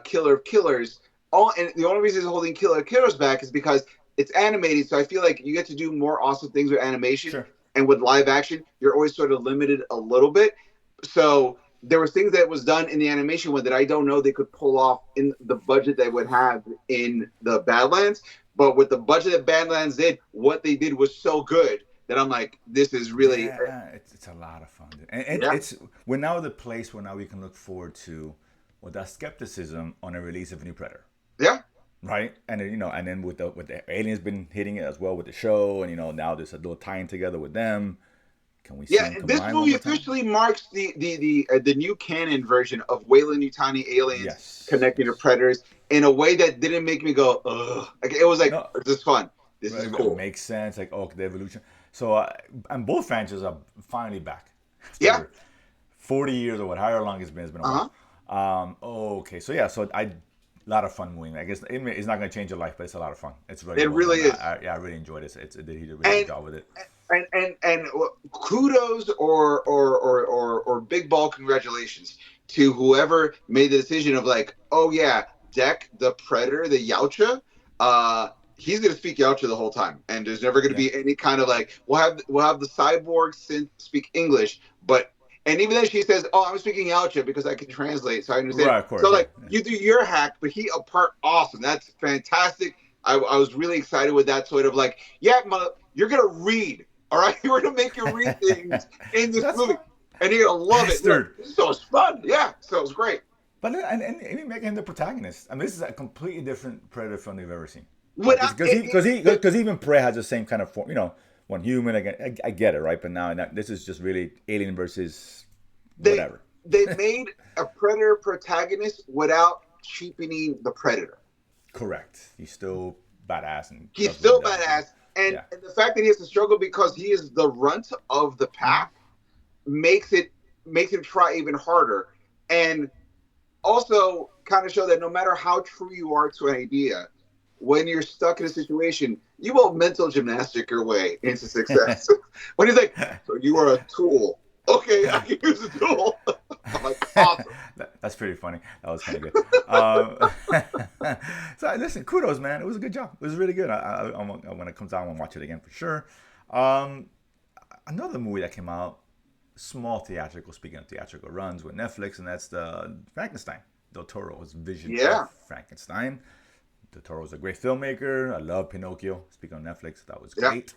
Killer of Killers. All and the only reason it's holding Killer of Killers back is because it's animated. So I feel like you get to do more awesome things with animation, Sure. and with live action, you're always sort of limited a little bit. So there was things that was done in the animation one that I don't know they could pull off in the budget they would have in the Badlands. But with the budget that Badlands did, what they did was so good that I'm like, this is really Yeah, it's a lot of fun, and yeah, we're now at the place where now we can look forward to without skepticism on a release of a new Predator, yeah. right? And then, and then with the aliens been hitting it as well with the show, and now there's a little tying together with them. Can we see Yeah, them this combine one movie more time? officially marks the new canon version of Weyland Yutani aliens Yes, connecting to yes. predators in a way that didn't make me go ugh. Like it was like No, this is fun. This is it cool. makes sense. Like, oh, the evolution. So, and both franchises are finally back Yeah. after 40 years or what, however long it's been a Uh huh. while. Okay, so yeah, so a lot of fun movie. I guess it's not gonna change your life, but it's a lot of fun. It's really It well really done. is. Yeah, I really enjoyed it. They did a really good And job with it. and kudos or big ball congratulations to whoever made the decision of like, oh yeah, Deck the Predator, the Yautja, he's gonna speak Yautja the whole time, and there's never gonna Yeah, be any kind of like we'll have the cyborg synth speak English, but and even then she says, oh, I'm speaking Yautja because I can translate, so I understand. right, of So course, yeah, like you do your hack, but he apart awesome. That's fantastic. I was really excited with that sort of like, yeah, you're gonna read, all right, we're gonna make you read things in this That's movie, fun. and you're gonna love it. You're like, Bastard. so it's fun, yeah. So it was great. But and even making him the protagonist. I mean, this is a completely different Predator film you've ever seen. Like, Without because even Prey has the same kind of form. You know, one human. I get it, right? But now this is just really Alien versus they whatever. they made a Predator protagonist without cheapening the Predator. Correct. He's still badass and He's does what he still does. badass, and, Yeah. and the fact that he has to struggle because he is the runt of the Mm-hmm. pack makes him try even harder, and also kind of show that no matter how true you are to an idea, when you're stuck in a situation, you will mental gymnastic your way into success. When he's like, "So you are a tool." Okay, I can use a tool. I'm like, awesome. That's pretty funny. That was kind of good. So listen, kudos, man. It was a good job. It was really good. When it comes out, I'm gonna watch it again for sure. Um, Another movie that came out, small theatrical. Speaking of theatrical runs with Netflix, and that's the Frankenstein. Del Toro's vision Yeah, of Frankenstein. Del Toro's a great filmmaker. I love Pinocchio. Speaking of Netflix, that was yeah. great.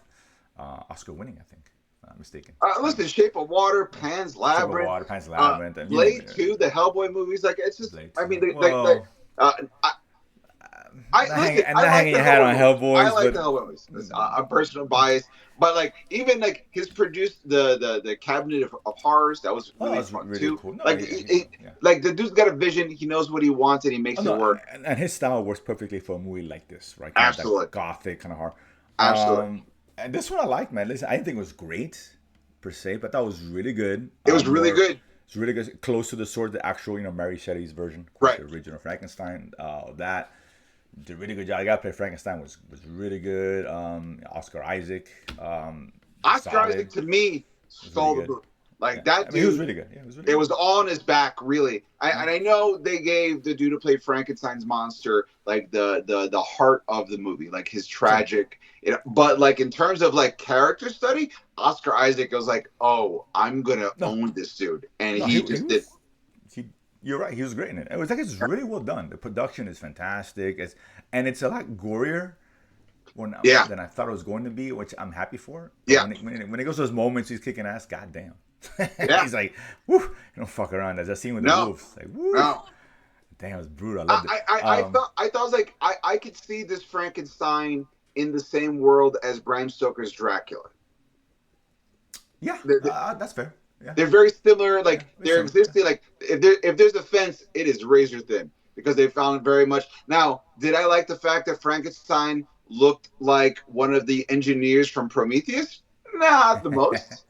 Oscar winning, I think. If I'm not mistaken. Listen, Shape of Water, Pan's Shape of Labyrinth, Water, Pan's Labyrinth, and you name Blade it. 2, the Hellboy movies. Like, it's just, Blade I mean, 2. Well, uh, I, listen, I not like hanging the your hat Hellboy on movies. I Hellboys, like the but Hellboy movies. Listen, I'm personal bias, but like even like his produced the Cabinet of Horrors, that was oh, really it's fun really too. cool. No, Like yeah. like the dude's got a vision. He knows what he wants and he Oh makes it no, work. and his style works perfectly for a movie like this, right? Kind of that Absolutely, gothic kind of horror. absolutely. And this one I like, man. Listen, I didn't think it was great per se, but that was really good. It was really More, good. it's really good, close to the sort of the actual, Mary Shelley's version, of course, Right. the original Frankenstein. That did a really good job. I got to play Frankenstein was really good. Oscar Isaac, Oscar solid. Isaac to me Was really stole the good. movie. Like Yeah, that I mean, he was dude, really good. Yeah, he was really it good. was all on his back, really. Yeah. And I know they gave the dude who played Frankenstein's monster like the heart of the movie, like his Sure. tragic. But like in terms of like character study, Oscar Isaac was like, oh, I'm gonna No, own this dude, and no, he he just did. was. He, you're right. He was great in it. It was like it's really well done. The production is fantastic. It's a lot gorier Yeah, than I thought it was going to be, which I'm happy for. But yeah, when it goes to those moments, he's kicking ass. Goddamn. yeah. He's like, woo, you don't fuck around. There's that scene with the No, wolves. Like, woo, no. damn, it's brutal. I loved it. I thought I was like I could see this Frankenstein in the same world as Bram Stoker's Dracula. Yeah, They're, that's fair. Yeah, they're very similar. yeah, Like it's they're similar. existing. Like if there's a fence, it is razor thin because they found very much. Now, did I like the fact that Frankenstein looked like one of the engineers from Prometheus? Not the most,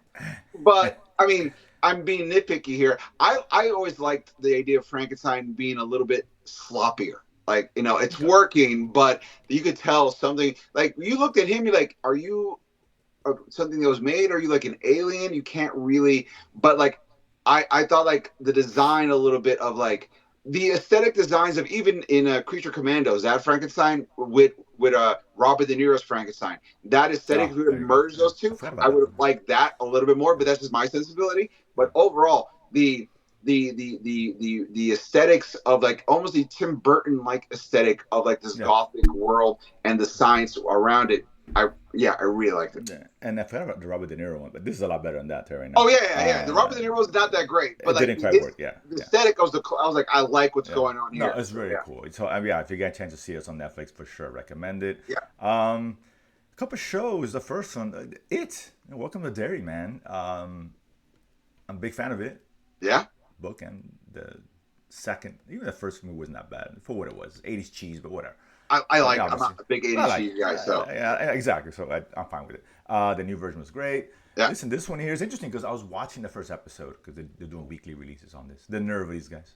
but I mean, I'm being nitpicky here. I always liked the idea of Frankenstein being a little bit sloppier. Like it's Okay. working, but you could tell something. Like you looked at him, you're like, are you something that was made? Are you like an alien? You can't really. But like, I thought like the design a little bit of like the aesthetic designs of even in Creature Commandos, that Frankenstein with Robert De Niro's Frankenstein, that aesthetic Oh, if we would there you go. merge Yeah, those I two, forgot I about that. would have liked that a little bit more. But that's just my sensibility. Yeah. But overall, the aesthetics of like almost the Tim Burton like aesthetic of like this Yeah. gothic world and the science around it. I really liked it. Yeah. And I forgot about the Robert De Niro one, but this is a lot better than that right now. Oh yeah. The Robert De Niro was not that great, but It like didn't quite work. Yeah, the yeah, aesthetic was I was like, I like what's yeah. going on No, here. it's So really yeah, cool. So yeah, if you get a chance to see us on Netflix, for sure, recommend it. yeah. A couple shows. The first one, Welcome to Derry, man. I'm a big fan of it. Yeah. Book and the second, even the first movie wasn't that bad for what it was. 80s cheese, but whatever. I like. I'm Obviously, not a big I 80s like. cheese guy, so Yeah, exactly. So I'm fine with it. The new version was great. yeah. Listen, this one here is interesting because I was watching the first episode because they're doing weekly releases on this. The nerve of these guys,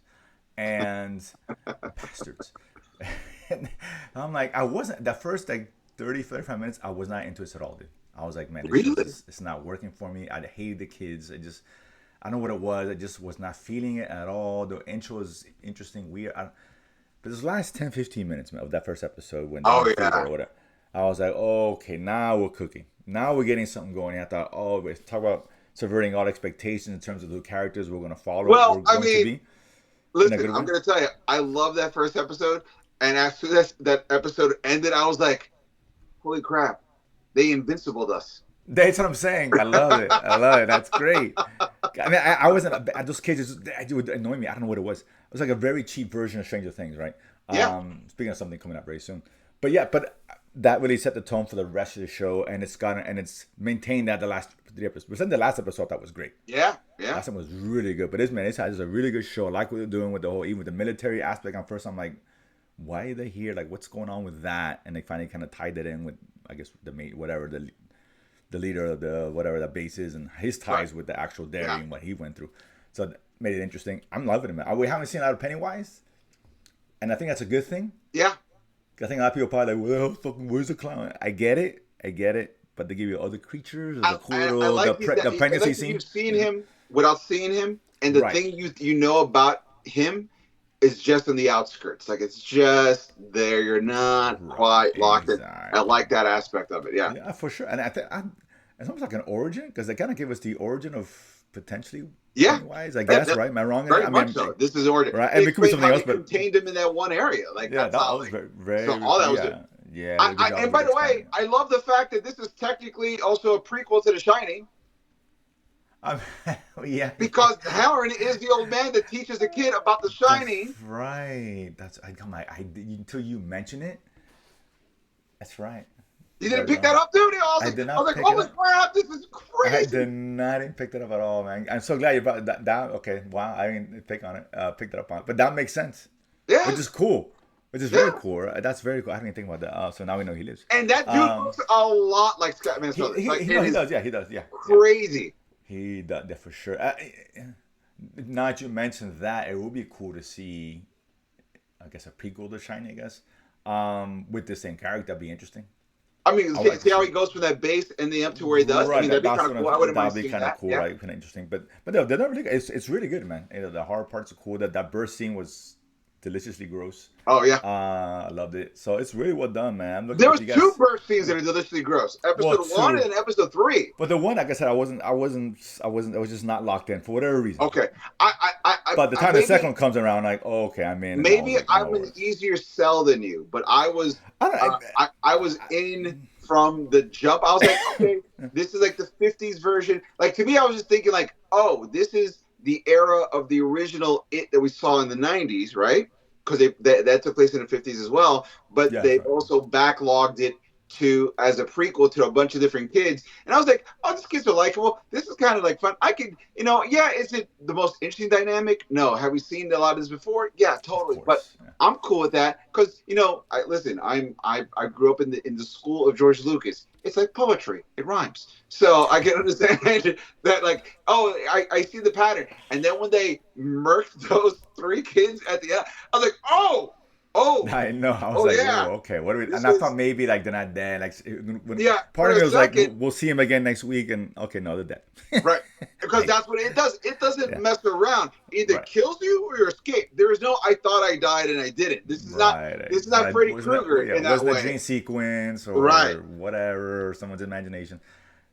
and bastards. And I'm like, I wasn't the first like 30, 35 minutes. I was not into this at all, dude. I was like, man, this Really? just it's not working for me. I hated the kids. I don't know what it was. I just was not feeling it at all. The intro was interesting, weird. But this last 10, 15 minutes man, of that first episode when they're in Oh the theater yeah. or whatever, I was like, oh, okay, now we're cooking. Now we're getting something going. And I thought, oh, we talk about subverting all expectations in terms of the characters we're going to follow, we're Well, I going to mean, be in a listen, good I'm way. gonna tell you, I love that first episode. And as soon as that episode ended, I was like, "Holy crap! They invincibled us." That's what I'm saying. I love it. I love it. That's great. I mean, I wasn't those kids. It would annoy me. I don't know what it was. It was like a very cheap version of Stranger Things, right? Yeah, Speaking of something coming up very soon, but yeah, but that really set the tone for the rest of the show, and it's maintained that the last 3 episodes. But then the last episode that was great. yeah, yeah. Last one was really good. But this man, this is a really good show. I like what they're doing with the whole, even with the military aspect. At first, I'm like, why are they here? Like, what's going on with that? And they finally kind of tied it in with, I guess, the mate, whatever the leader of the whatever that base is, and his Right. ties with the actual dairy Yeah, and what he went through. So that made it interesting. I'm loving it, man. We haven't seen a lot of Pennywise, and I think that's a good thing. yeah. I think a lot of people are probably like, well, fucking, where's the clown? I get it. I get it. But they give you other creatures. There's a cool I little, like the I pregnancy like that scene. you've seen him without seeing him, and the Right. thing you know about him is just on the outskirts. Like it's just there. You're not Right. quite locked in. I Exactly. like that aspect of it. Yeah, Yeah, for sure. And I think it's almost like an origin because they kind of give us the origin of potentially yeah. Pennywise. I guess, right? Am I wrong in that? Very I much mean, so. This is order. right? They And it could be explain something how else, they but contained him in that one area. Like yeah, that's that how. was Like very, so, very, all that was good. yeah, yeah, very good job And of by the way, expanding. I love the fact that this is technically also a prequel to The Shining Um, yeah, because Halloran is the old man that teaches the kid about The that's Shining. right. That's I come. I until you mention it. That's right. You didn't That, pick that up, dude. I did I was not like, pick it holy up. crap, this is I did crazy. not even pick that up at all, man. I'm so glad you brought that down. Okay, wow. I didn't pick on it. Picked it up on it, but that makes sense, which Yeah, is cool. Which is very yeah. cool. Right? That's very cool. I didn't even think about that. So now we know he lives. And that dude Um, looks a lot like Scott he Minnesota. he Like he no it he is does. Yeah, he does. Yeah, yeah. crazy. He does that for sure. Now that you mentioned that, it would be cool to see, I guess, a prequel to Shiny, I guess, with the same character. That'd be interesting. I mean, I would like to see how see. he goes from that base and the up to where he does. I Right, mean, that'd be that's kind what of cool. I wouldn't mind that'd be seeing kind of that. cool, Yeah. right? Kind of interesting, but no, they're not really. It's really good, man. The horror parts are cool. That birth scene was deliciously gross. Oh yeah. I loved it. So it's really well done, man. I'm looking There up. was You two guys, birth scenes that are deliciously gross. well, Episode one two, and episode three. but the one, like I said, I was just not locked in for whatever reason. Okay. But the I time the second maybe one comes around, like, oh, okay, I'm in, and I was maybe like, I'm no, an easier sell than you, but I don't. I was in from the jump. I was like, okay, this is like the '50s version. Like to me, I was just thinking like, oh, this is the era of the original It that we saw in the '90s, right? Because that took place in the '50s as well. But Yeah, they that's right. also backlogged it to as a prequel to a bunch of different kids. And I was like, oh, these kids are likable. This is kind of like fun. I could, yeah, is it the most interesting dynamic? No. Have we seen a lot of this before? Yeah, Of totally. But course. Yeah. I'm cool with that because I listen. I grew up in the school of George Lucas. It's like poetry. It rhymes. So I can understand that. Like, oh, I see the pattern. And then when they murked those three kids at the end, I was like, oh, I know. I was oh like, yeah. whoa, okay. What do we? This And I thought is maybe like they're not dead. Like when yeah. part For of me a was like, second, we'll see him again next week, and okay, no, they're dead. right? Because like, that's what it does. It doesn't yeah, mess around. Either right, kills you or you escape. There is no I thought I died and I didn't. right. This is not Freddy Krueger Yeah, in it that wasn't a way. dream sequence Right. or whatever, or someone's imagination.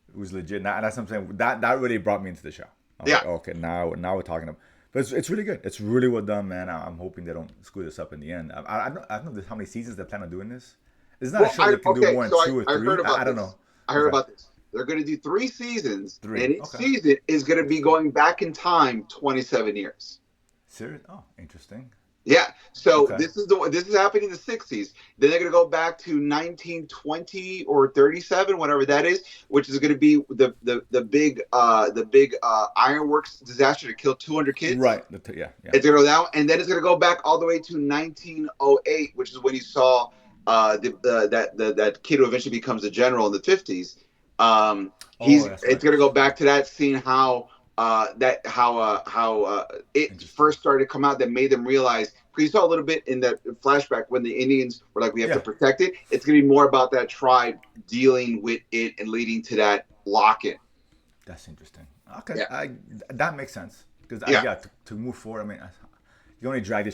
It was legit. And that's what I'm saying. That really brought me into the show. I was Yeah. like, okay, now we're talking about. But it's really good. It's really well done, man. I'm hoping they don't screw this up in the end. I don't know how many seasons they plan on doing this. It's not a Well, show they can do more than so two or I heard three. I about don't this. know. I heard Okay, about this. They're going to do 3 seasons, three. and each Okay. season is going to be going back in time 27 years. Serious? Oh, interesting. Yeah. So Okay. this is happening in the 60s. Then they're going to go back to 1920 or 37, whatever that is, which is going to be the big ironworks disaster to kill 200 kids. Right. Yeah. Yeah. It's going to go down, and then it's going to go back all the way to 1908, which is when you saw that kid who eventually becomes a general in the 50s. Oh, that's It's right. going to go back to that scene how it Interesting. first started to come out that made them realize, because you saw a little bit in that flashback when the Indians were like, we have to Yeah. protect it. It's going to be more about that tribe dealing with it and leading to that lock-in. That's interesting. Okay. Yeah, That makes sense because yeah, yeah, to move forward. I mean, you only drag the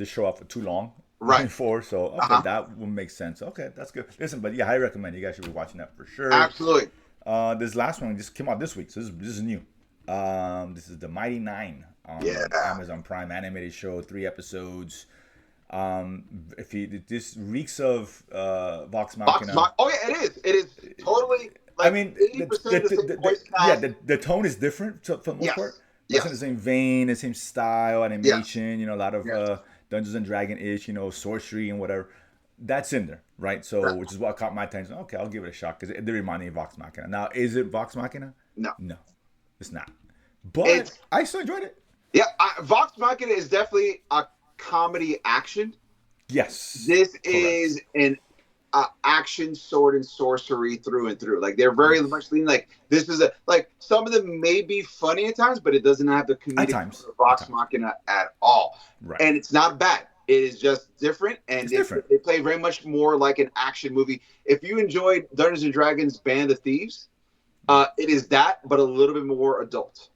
show up for too long right. moving forward. So okay, Uh-huh. that will make sense. Okay, that's good. Listen, but yeah, I recommend you guys should be watching that for sure. Absolutely. This last one just came out this week, so this is new. This is the Mighty Nine on Yeah. Amazon Prime animated show, 3 episodes. If you this reeks of Vox Vox Machina. Mach. Oh yeah, it is. It is totally I like mean, 80% of the same voice yeah, cast. the tone is different for the most part, Yes. but it's in the Yes. same vein, the same style, Yes. animation. A lot of Yes. Dungeons and Dragon ish, sorcery and whatever. That's in there, right? So, That- which is what caught my attention. Okay, I'll give it a shot because they remind me of Vox Machina. Now, is it Vox Machina? no. No, it's not. But It's I still enjoyed it. yeah. Vox Machina is definitely a comedy action. Yes, This correct. is an action sword and sorcery through and through. Like they're very Yes, much lean. Like this is a like some of them may be funny at times, but it doesn't have the at comedic times, of at Vox times, Machina at all. right? And it's not bad. It is just different, and It's different. they play very much more like an action movie. If you enjoyed Dungeons and Dragons: Band of Thieves, it is that, but a little bit more adult.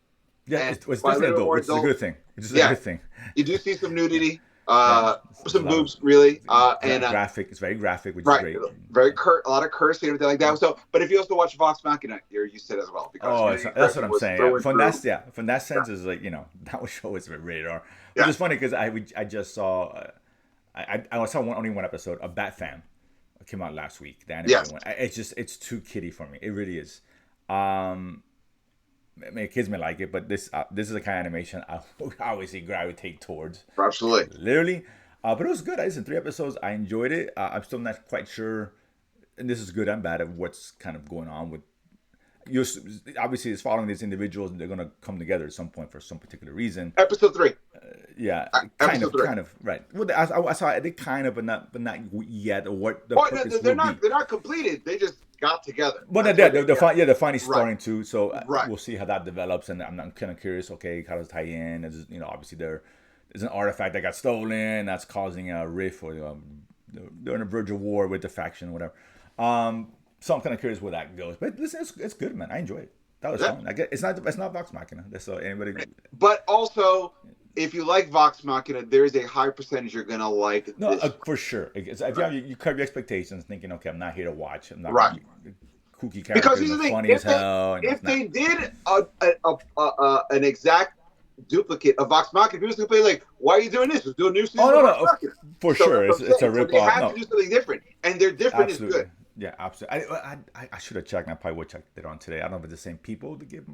Yeah, And it's by a definitely little bit adult, more which is a adult, good thing. Which is a yeah, good thing. you do see some nudity, Yeah, it's a some lot of boobs, really, graphic. It's very graphic, which is right, great. very a lot of cursing and everything like that. So, but if you also watch Vox Machina, you're used to it as well because Oh, Randy that's what Griffin I'm was saying. Yeah, through and through. from that Yeah, sense is like that show is radar, which yeah, is funny because I just saw I saw only one episode of Batfam. It came out last week, the animated yes. one. It's too kiddie for me. It really is. Um, I mean, kids may like it, but this is the kind of animation I obviously gravitate towards, Absolutely. literally. But it was good. I listened 3 episodes. I enjoyed it. I'm still not quite sure, and this is good and bad of what's kind of going on with you. Obviously it's following these individuals and they're going to come together at some point for some particular reason. Episode 3. Yeah, Episode 3. kind of right. Well, I saw it. They kind of, but not yet, or what the Well, no, purpose will be. they're not completed. They just got together. But That's what they. they're, Yeah. yeah, they're finally Right. starting to. So Right. we'll see how that develops, and I'm kind of curious. Okay, how does it tie in? Is obviously there's an artifact that got stolen that's causing a rift, or they're on the verge of war with the faction, whatever. So I'm kind of curious where that goes. But listen, it's good, man. I enjoy it. That was Yeah. fun. I get it's not Vox Machina. So anybody. But also, if you like Vox Machina, there is a high percentage you're gonna like No, this. for sure. If Right. you curb your expectations, thinking, okay, I'm not here to watch. I'm not Right. gonna kooky Because characters here's are the thing: funny as hell, and it's if not. they did an exact duplicate of Vox Machina, people would be like, "Why are you doing this? We're doing new Oh season no, of no, Vox Machina." for So sure. that's what I'm It's a saying. So rip they off. have to No, do something different, and their different is absolutely. good. Yeah, absolutely. I should have checked. I probably would check it on today. I don't know if it's the same people to give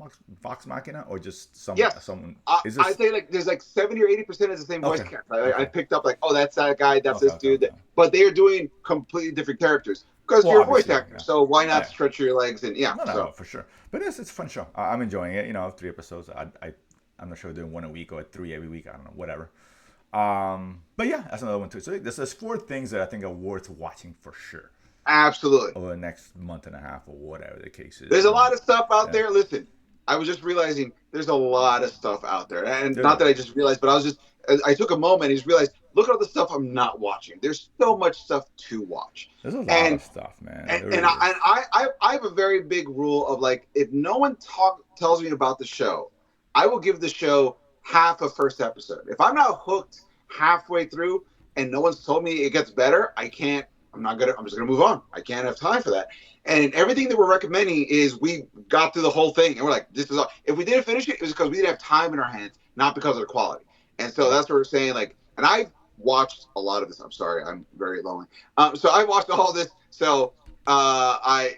Vox Machina or just Yes, someone. Is I this say like there's like 70 or 80% is the same voice okay? cast. I Okay. picked up like, oh, that's that guy, that's Okay. this Okay. dude, Okay. but they are doing completely different characters because Well, you're a voice obviously, actor. yeah. So why Oh, not yeah. stretch your legs and yeah. No, no, So no, for sure. But it's a fun show. I'm enjoying it. 3 episodes. I'm not sure we're doing one a week or 3 every week. I don't know, whatever. But yeah, that's another one too. So there's 4 things that I think are worth watching for sure absolutely, over the next month and a half or whatever the case is. there's a lot of stuff out Yeah, there. Listen, I was just realizing there's a lot of stuff out there, and there not that is. I just realized, but I took a moment and just realized, look at all the stuff I'm not watching. There's so much stuff to watch, There's a lot and of stuff, man. and, There and, really I, is. and I have a very big rule of like if no one tells me about the show, I will give the show half a first episode. If I'm not hooked halfway through and no one's told me it gets better, I can't. I'm just gonna move on. I can't have time for that. And everything that we're recommending is we got through the whole thing and we're like, this is all. If we didn't finish it, it was because we didn't have time in our hands, not because of the quality. And so Right. that's what we're saying. Like, and I've watched a lot of this. I'm sorry, I'm very lonely. So I watched all this. So I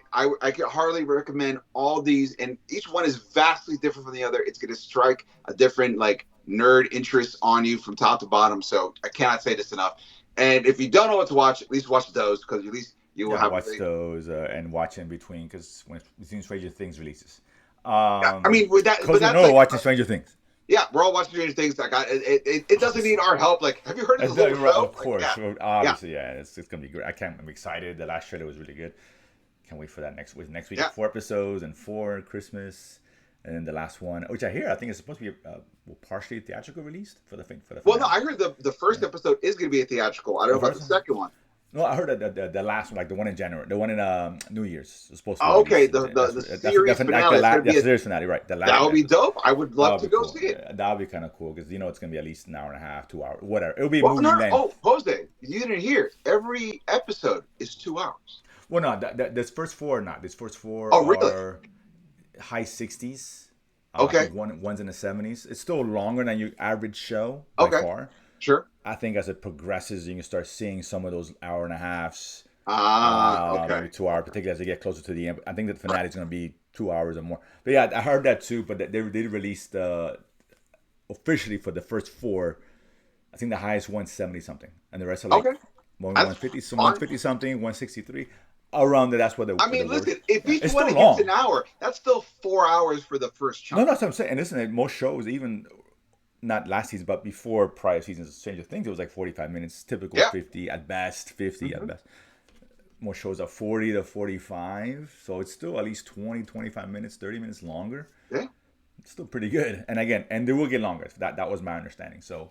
can hardly recommend all these, and each one is vastly different from the other. It's going to strike a different like nerd interest on you from top to bottom. So I cannot say this enough. And if you don't know what to watch, at least watch those because at least you will Yeah, have. watch those and watch in between because when between Stranger Things releases. Yeah, I mean with that, but Closing the that's door, like watching Stranger Things. yeah, we're all watching Stranger Things. Like it doesn't need our help. Like, have you heard of this little show? Of Like, course, yeah, yeah, obviously, yeah, it's gonna be great. I'm excited. The last trailer was really good. Can't wait for that next week. Next week, yeah. 4 episodes and 4 Christmas, and then the last one, which I think is supposed to be partially theatrical released for the Well, no, finale. I heard the first Yeah. episode is going to be a theatrical. I don't The know about first the one? second one. No, I heard that the last one, like the one in January, the one in New Year's, is supposed to be Oh, okay, released. the series finale is going to That's be the series finale, right? The that last would be episode. dope. I would That love would to be go cool. see it. Yeah, that would be kind of cool because it's gonna be at least an hour and a half, 2 hours, whatever. It'll be Well, movie no, no, length. oh, Jose, you didn't hear. Every episode is 2 hours. Well, no, this first four are not. These first four Oh, really? are high 60s. I Okay, think one's in the 70s. It's still longer than your average show by okay. far. Sure. I think as it progresses, you can start seeing some of those hour and a halves, Okay. maybe 2 hours, particularly as they get closer to the end. I think that the finale is going to be 2 hours or more. But yeah, I heard that too. But they released officially for the first four. I think the highest 170 something, and the rest are Okay. like maybe That's 150, some fine. 150 something, 163. Around there, that's what I the mean, worst. listen, if Yeah, each it's one still hits an long. hour, that's still 4 hours for the first No, chunk. that's what I'm saying. And listen, most shows, even not last season, but before prior seasons of Stranger Things, it was like 45 minutes, typical Yeah. 50 at best, 50 at Hmm. best. Most shows are 40 to 45, so it's still at least 20, 25 minutes, 30 minutes longer. Yeah. It's still pretty good. And again, and they will get longer. That was my understanding. So,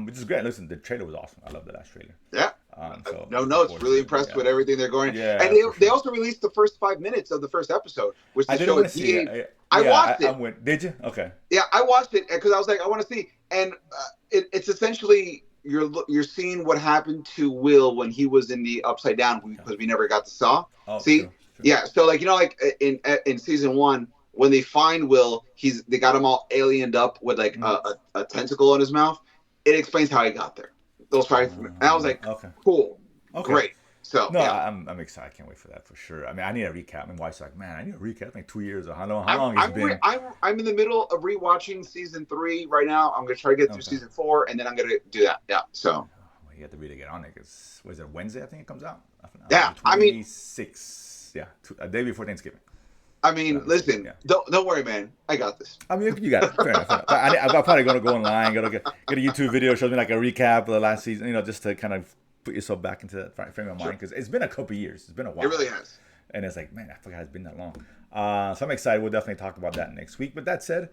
which is great. Listen, the trailer was awesome. I love the last trailer. Yeah. So No looking notes. forward to Really it. impressed with Yeah, everything they're going. And yeah, they for they sure. also released the first 5 minutes of the first episode, which I to didn't show want a to see it. deep. I Yeah, watched I it. went. Did you? Okay. Yeah, I watched it because I was like, I want to see, and it's essentially you're seeing what happened to Will when he was in the Upside Down Okay. because we never got to saw. Oh, See, true. True. yeah, so like like in season one when they find Will, they got him all aliened up with like Mm. a tentacle in his mouth. It explains how he got there. Those five, and I was like, Okay. cool, Okay. great. So No, yeah, I'm excited. I can't wait for that for sure. I mean, I need a recap. My wife's like, man, I need a recap. Like 2 years or how long it's been. I'm in the middle of rewatching season three right now. I'm gonna try to get through Okay. season four, and then I'm gonna do that. Yeah. So Well, you have to really get on it because was it Wednesday? I think it comes out. yeah, The I mean, 26th. Yeah, a day before Thanksgiving. If I'm not mistaken. listen, Yeah. don't worry, man. I got this. I mean, you got it. Fair enough. Fair enough. But I'm probably gonna go online, get a YouTube video, shows me like a recap of the last season. Just to kind of put yourself back into that frame of mind Sure, because it's been a couple years. It's been a it while, really has. and it's like, man, I forgot it's been that long. So I'm excited. We'll definitely talk about that next week. But that said,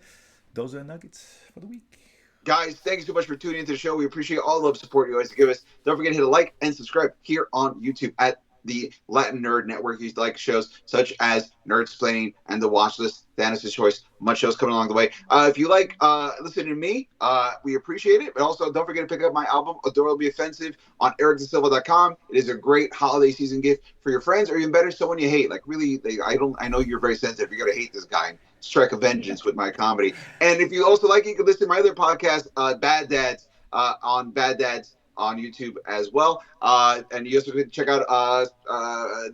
those are the nuggets for the week. Guys, thank you so much for tuning into the show. We appreciate all the love support you guys give us. Don't forget to hit a like and subscribe here on YouTube at the Latin Nerd Network. You like shows such as Nerdsplaining and The Watch List, Thanos' Choice, much shows coming along the way. If you like listening to me, we appreciate it. But also, don't forget to pick up my album, Adorably Offensive, on ericdasilva.com. It is a great holiday season gift for your friends, or even better, someone you hate. Like really, I know you're very sensitive. You're gonna hate this guy. Strike a vengeance with my comedy. And if you also like it, you can listen to my other podcast, Bad Dads, on Bad Dads on YouTube as well. And you also can check out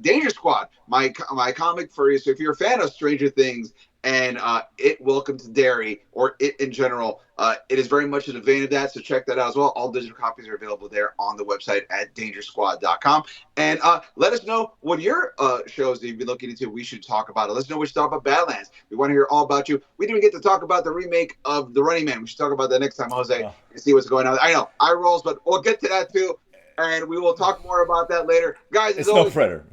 Danger Squad, my comic for you. So if you're a fan of Stranger Things and It Welcome to Derry or It in general, it is very much in the vein of that. So check that out as well. All digital copies are available there on the website at dangersquad.com. And let us know what your shows that you've been looking into we should talk about. Let us know what you thought about Badlands. We want to hear all about you. We didn't even get to talk about the remake of The Running Man. We should talk about that next time, Jose, Oh, and see what's going on. I know, I rolls, but we'll get to that too. And we will talk more about that later. Guys, as it's no always, fretter.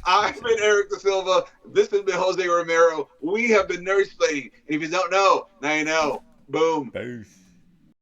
I've been Eric Da Silva. This has been Jose Romero. We have been Nerdsplaining. And if you don't know, now you know. Boom. Peace.